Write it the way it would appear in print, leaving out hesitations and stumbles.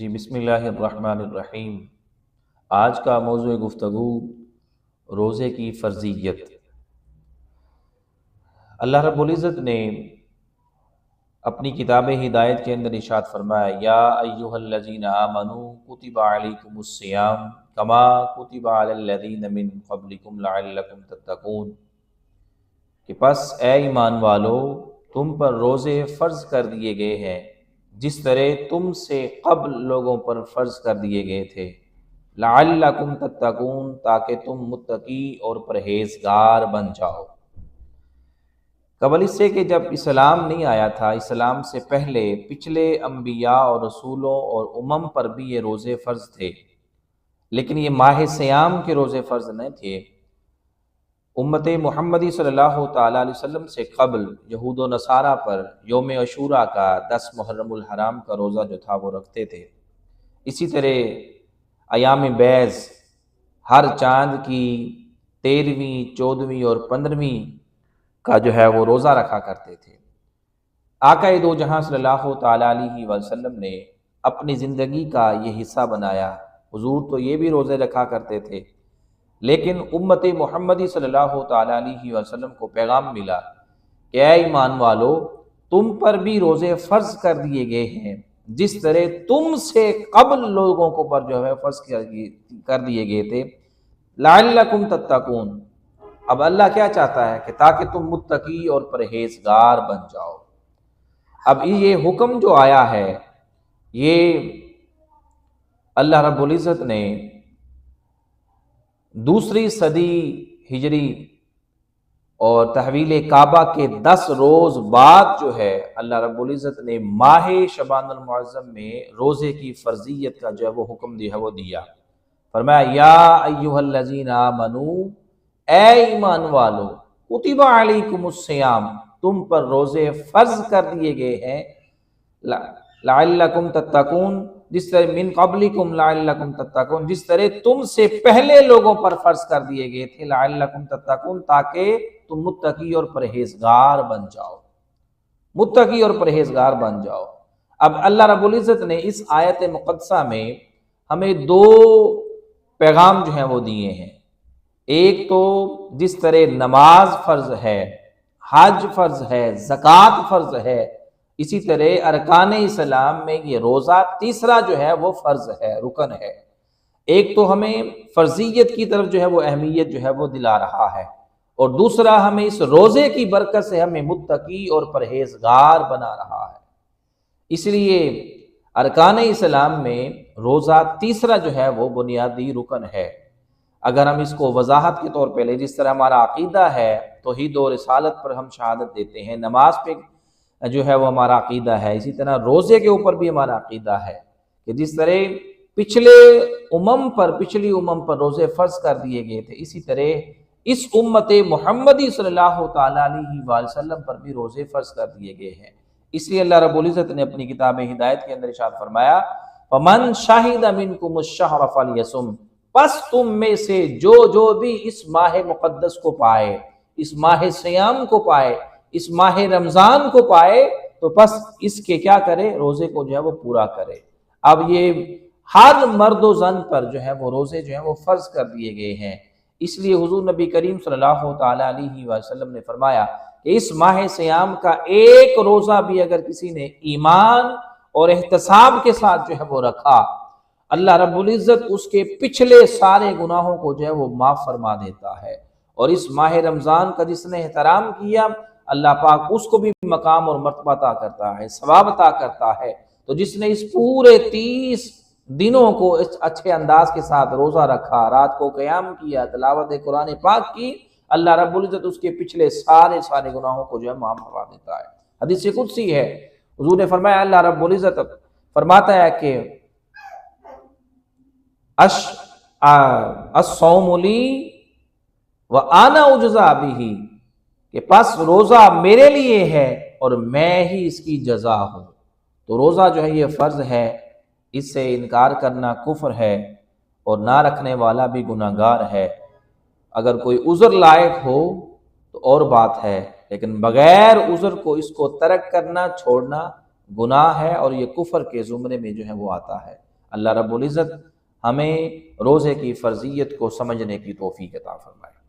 جی بسم اللہ الرحمن الرحیم۔ آج کا موضوع گفتگو روزے کی فرضیت۔ اللہ رب العزت نے اپنی کتاب ہدایت کے اندر ارشاد فرمایا، یا ایھا الذین آمنوا کتب علیکم الصیام کما کتب علی الذین من قبلکم لعلکم تتقون، کہ پس اے ایمان والو تم پر روزے فرض کر دیے گئے ہیں جس طرح تم سے قبل لوگوں پر فرض کر دیے گئے تھے، لعلکم تتقون، تاکہ تم متقی اور پرہیزگار بن جاؤ۔ قبل اس سے کہ جب اسلام نہیں آیا تھا، اسلام سے پہلے پچھلے انبیاء اور رسولوں اور پر بھی یہ روزے فرض تھے، لیکن یہ ماہ صیام کے روزے فرض نہیں تھے۔ امت محمدی صلی اللہ تعالیٰ علیہ وسلم سے قبل یہود و نصارہ پر یوم عاشوراء کا 10 محرم الحرام کا روزہ جو تھا وہ رکھتے تھے۔ اسی طرح ایام بیض ہر چاند کی 13ویں، 14ویں اور 15ویں کا جو ہے وہ روزہ رکھا کرتے تھے۔ آقا دو جہاں صلی اللہ تعالیٰ علیہ وسلم نے اپنی زندگی کا یہ حصہ بنایا۔ حضور تو یہ بھی روزے رکھا کرتے تھے، لیکن امت محمدی صلی اللہ تعالیٰ علیہ وسلم کو پیغام ملا کہ اے ایمان والو تم پر بھی روزے فرض کر دیے گئے ہیں جس طرح تم سے قبل لوگوں کو پر جو ہے فرض کر دیے گئے تھے، لعلکم تتقون۔ اب اللہ کیا چاہتا ہے کہ تاکہ تم متقی اور پرہیزگار بن جاؤ۔ اب یہ حکم جو آیا ہے یہ اللہ رب العزت نے 2 صدی ہجری اور تحویل کعبہ کے 10 روز بعد جو ہے اللہ رب العزت نے ماہ شعبان المعظم میں روزے کی فرضیت کا جو ہے وہ حکم دیا۔ فرمایا یا ایھا الذین آمنوا، اے ایمان والو، کتب علیکم الصیام، تم پر روزے فرض کر دیے گئے ہیں، لعلکم تتقون، جس طرح من قبلکم لعلکم تتقون، جس طرح تم سے پہلے لوگوں پر فرض کر دیے گئے تھے، لعلکم تتقون، تاکہ تم متقی اور پرہیزگار بن جاؤ، متقی اور پرہیزگار بن جاؤ۔ اب اللہ رب العزت نے اس آیت مقدسہ میں ہمیں 2 پیغام جو ہیں وہ دیے ہیں۔ ایک تو جس طرح نماز فرض ہے، حج فرض ہے، زکوٰۃ فرض ہے، اسی طرح ارکان اسلام میں یہ روزہ تیسرا جو ہے وہ فرض ہے، رکن ہے۔ ایک تو ہمیں فرضیت کی طرف جو ہے وہ اہمیت جو ہے وہ دلا رہا ہے، اور دوسرا ہمیں اس روزے کی برکت سے ہمیں متقی اور پرہیزگار بنا رہا ہے۔ اس لیے ارکان اسلام میں روزہ تیسرا جو ہے وہ بنیادی رکن ہے۔ اگر ہم اس کو وضاحت کے طور پہ لیں، جس طرح ہمارا عقیدہ ہے توحید و رسالت پر ہم شہادت دیتے ہیں، نماز پہ جو ہے وہ ہمارا عقیدہ ہے، اسی طرح روزے کے اوپر بھی ہمارا عقیدہ ہے کہ جس طرح پچھلی امم پر روزے فرض کر دیے گئے تھے، اسی طرح اس امت محمدی صلی اللہ تعالیٰ علیہ وآلہ وسلم پر بھی روزے فرض کر دیے گئے ہیں۔ اس لیے اللہ رب العزت نے اپنی کتاب ہدایت کے اندر ارشاد فرمایا، فَمَنْ شَهِدَ مِنْكُمُ الشَّهْرَ فَلْيَصُمْ، پس تم میں سے جو بھی اس ماہ مقدس کو پائے، اس ماہ صیام کو پائے، اس ماہ رمضان کو پائے، تو پس اس کے کیا کرے، روزے کو جو ہے وہ پورا کرے۔ اب یہ ہر مرد و زن پر جو ہے وہ روزے جو ہیں وہ فرض کر دیے گئے ہیں۔ اس لیے حضور نبی کریم صلی اللہ تعالیٰ علیہ وسلم نے فرمایا کہ اس ماہ صیام کا ایک روزہ بھی اگر کسی نے ایمان اور احتساب کے ساتھ جو ہے وہ رکھا، اللہ رب العزت اس کے پچھلے سارے گناہوں کو جو ہے وہ معاف فرما دیتا ہے۔ اور اس ماہ رمضان کا جس نے احترام کیا، اللہ پاک اس کو بھی مقام اور مرتبہ عطا کرتا ہے، ثواب عطا کرتا ہے۔ تو جس نے اس پورے 30 دنوں کو اس اچھے انداز کے ساتھ روزہ رکھا، رات کو قیام کیا، تلاوت قرآن پاک کی، اللہ رب العزت اس کے پچھلے سارے گناہوں کو جو ہے معاف فرما دیتا ہے۔ حدیث قدسی ہے، حضور نے فرمایا، اللہ رب العزت فرماتا ہے کہ الصوم لی وانا اجزا بہ، کہ پس روزہ میرے لیے ہے اور میں ہی اس کی جزا ہوں۔ تو روزہ جو ہے یہ فرض ہے، اس سے انکار کرنا کفر ہے، اور نہ رکھنے والا بھی گناہگار ہے۔ اگر کوئی عذر لائق ہو تو اور بات ہے، لیکن بغیر عذر کو اس کو ترک کرنا، چھوڑنا گناہ ہے، اور یہ کفر کے زمرے میں جو ہے وہ آتا ہے۔ اللہ رب العزت ہمیں روزے کی فرضیت کو سمجھنے کی توفیق عطا فرمائے۔